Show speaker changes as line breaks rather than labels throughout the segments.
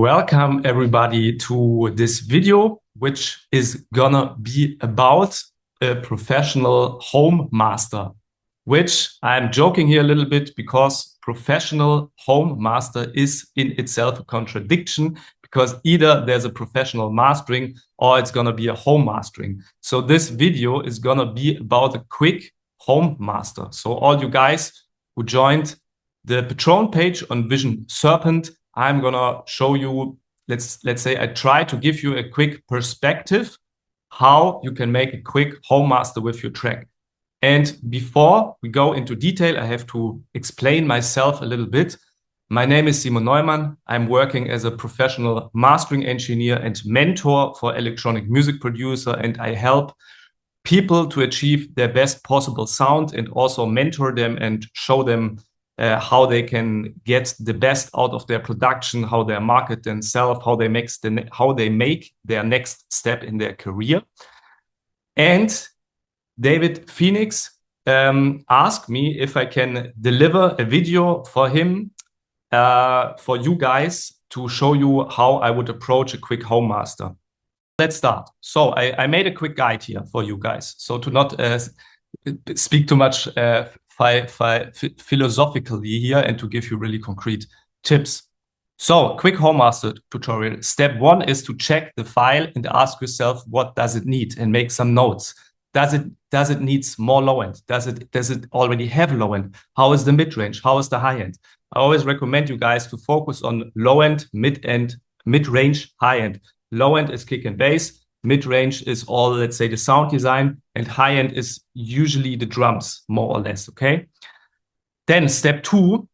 Welcome everybody to this video, which is gonna be about a professional home master, which I'm joking here a little bit because professional home master is in itself a contradiction, because either there's a professional mastering or it's gonna be a home mastering. So this video is gonna be about a quick home master. So all you guys who joined the Patron page on Vision Serpent, I'm gonna show you, let's say I try to give you a quick perspective how you can make a quick home master with your track. And before we go into detail, I have to explain myself a little bit. My name is Zeamoon. I'm working as a professional mastering engineer and mentor for electronic music producer, and I help people to achieve their best possible sound and also mentor them and show them how they can get the best out of their production, how they market themselves, how they make their next step in their career. And David Phoenix asked me if I can deliver a video for him, for you guys, to show you how I would approach a quick home master. Let's start. So I made a quick guide here for you guys. So to not speak too much philosophically here and to give you really concrete tips. So quick home master tutorial. Step one is to check the file and ask yourself, what does it need, and make some notes. Does it need more low end? Does it already have low end? How is the mid range? How is the high end? I always recommend you guys to focus on low end, mid range, high end. Low end is kick and bass. Mid range is all, let's say, the sound design, and high end is usually the drums, more or less. Okay. Then step two,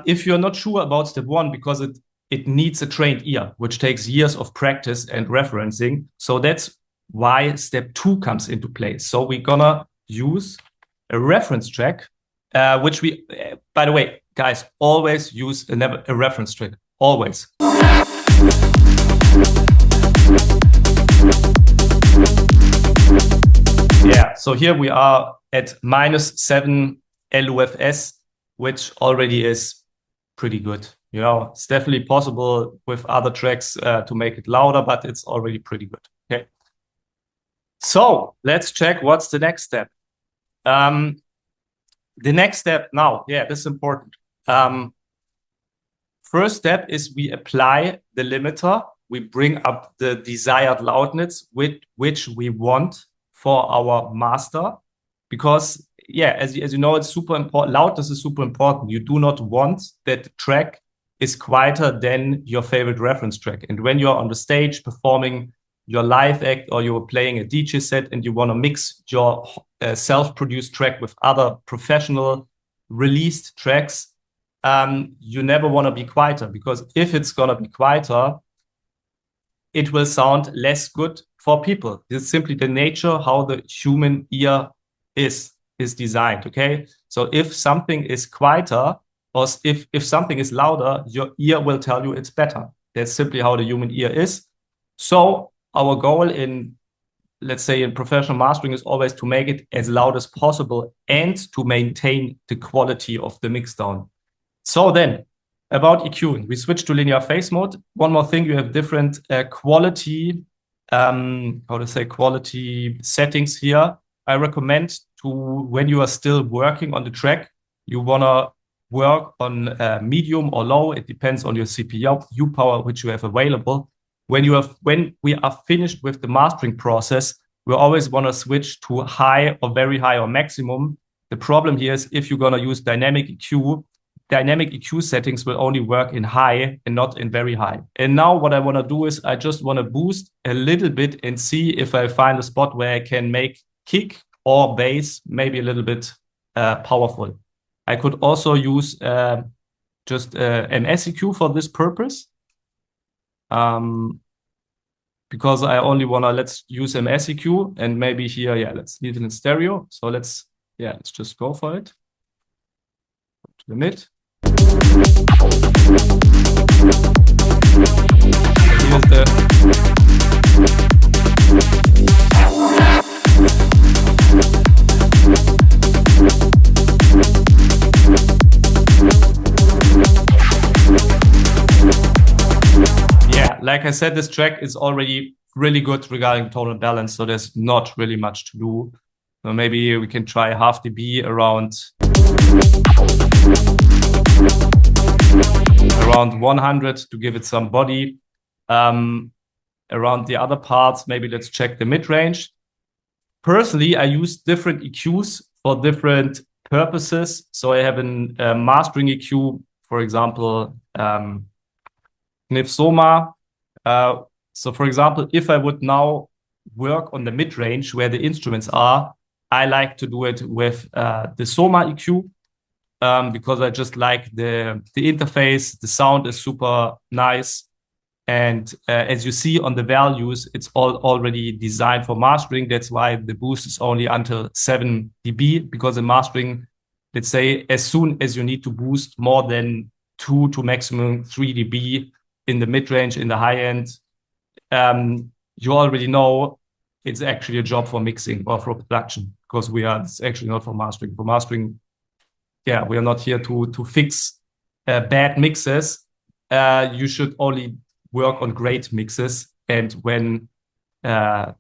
if you're not sure about step one, because it needs a trained ear, which takes years of practice and referencing. So that's why step two comes into place. So we're gonna use a reference track, which we, by the way, guys, always use a reference track, always. Yeah, so here we are at -7 LUFS, which already is pretty good. You know, it's definitely possible with other tracks to make it louder, but it's already pretty good. Okay. So let's check what's the next step. The next step now, yeah, this is important. First step is we apply the limiter. We bring up the desired loudness which we want for our master, because yeah, as you know, it's super important. Loudness is super important. You do not want that the track is quieter than your favorite reference track. And when you're on the stage performing your live act, or you're playing a DJ set and you want to mix your self-produced track with other professional released tracks, you never want to be quieter, because if it's going to be quieter, it will sound less good for people. It's simply the nature how the human ear is designed, okay? So if something is quieter, or if something is louder, your ear will tell you it's better. That's simply how the human ear is. So our goal in, let's say, in professional mastering is always to make it as loud as possible and to maintain the quality of the mixdown. So then, about EQing, we switch to linear phase mode. One more thing, you have different quality settings here. I recommend to, when you are still working on the track, you wanna work on medium or low. It depends on your CPU power which you have available. When we are finished with the mastering process, we always wanna switch to high or very high or maximum. The problem here is if you're gonna use dynamic EQ settings will only work in high and not in very high. And now what I want to do is I just want to boost a little bit and see if I find a spot where I can make kick or bass maybe a little bit powerful. I could also use just MS EQ for this purpose. Because I only want to, let's use MS EQ, and maybe here, yeah, let's leave it in stereo. So let's just go for it. To the mid. Here's the like I said, this track is already really good regarding tonal balance, so there's not really much to do. So maybe we can try half dB around 100 to give it some body. Around the other parts, maybe let's check the mid-range. Personally, I use different EQs for different purposes. So I have a mastering EQ, for example, Soma. So for example, if I would now work on the mid-range where the instruments are, I like to do it with the Soma EQ because I just like the interface. The sound is super nice. And as you see on the values, it's already designed for mastering. That's why the boost is only until 7 dB, because in mastering, let's say, as soon as you need to boost more than 2 to maximum 3 dB in the mid-range, in the high end, you already know it's actually a job for mixing or for production, because it's actually not for mastering. For mastering, yeah, we are not here to fix bad mixes. You should only work on great mixes, and when the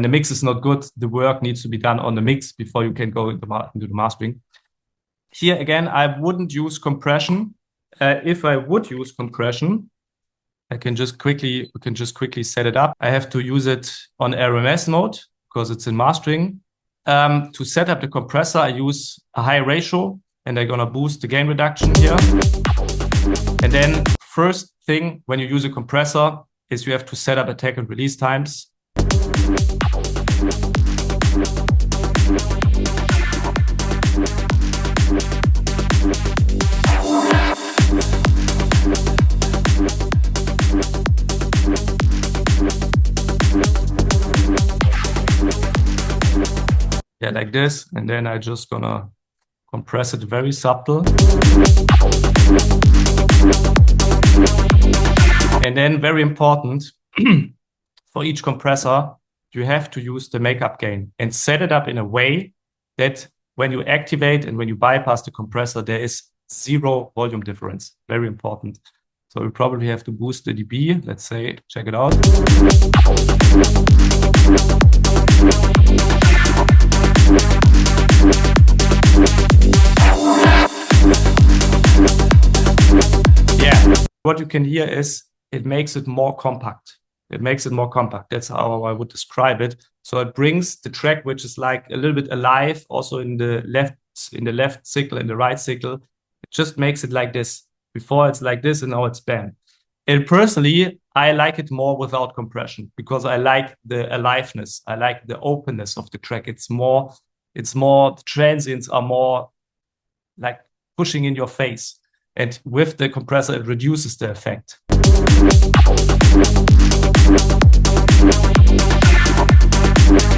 mix is not good, the work needs to be done on the mix before you can go into the mastering. Here again, I wouldn't use compression. If I would use compression, we can just quickly set it up. I have to use it on RMS mode because it's in mastering. To set up the compressor, I use a high ratio, and I'm gonna boost the gain reduction here. And then first thing when you use a compressor is you have to set up attack and release times. Yeah, like this. And then I just gonna compress it very subtle. And then very important, for each compressor, you have to use the makeup gain and set it up in a way that when you activate and when you bypass the compressor, there is 0 volume difference. Very important. So we probably have to boost the dB. Let's say, check it out. Yeah, what you can hear is it makes it more compact. It makes it more compact. That's how I would describe it. So it brings the track, which is like a little bit alive, also in the left signal and the right signal. It just makes it like this. Before it's like this, and now it's bam. And personally, I like it more without compression because I like the aliveness. I like the openness of the track. It's more, the transients are more like pushing in your face. And with the compressor, it reduces the effect.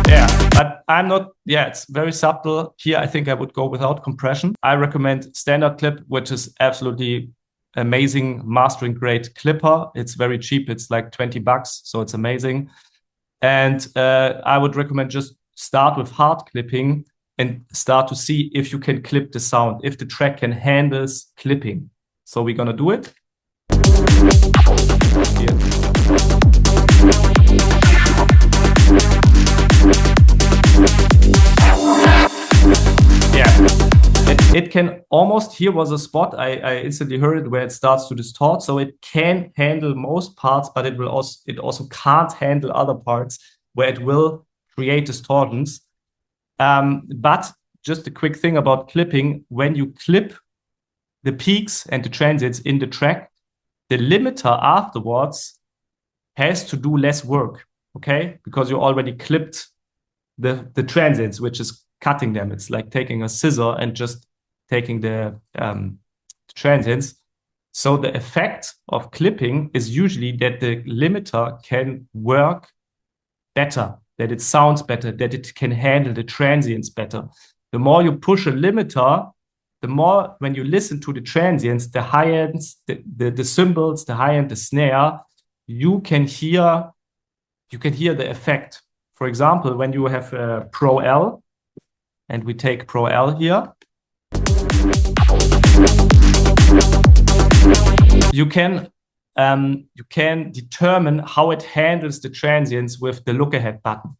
Yeah, but I'm not, it's very subtle. Here, I think I would go without compression. I recommend standard clip, which is absolutely amazing mastering grade clipper. It's very cheap. It's like $20, so it's amazing. And I would recommend just start with hard clipping and start to see if you can clip the sound, if the track can handle clipping. So we're gonna do it. Yeah, it can almost, here was a spot, I instantly heard it where it starts to distort. So it can handle most parts, but it also can't handle other parts where it will create distortions. But just a quick thing about clipping, when you clip the peaks and the transients in the track, the limiter afterwards has to do less work, okay? Because you already clipped the transients, which is cutting them. It's like taking a scissor and just taking the transients. So the effect of clipping is usually that the limiter can work better, that it sounds better, that it can handle the transients better. The more you push a limiter, the more when you listen to the transients, the high ends, the cymbals, the high end, the snare, you can hear the effect. For example, when you have a Pro L, and we take Pro L here, you can you can determine how it handles the transients with the look ahead button.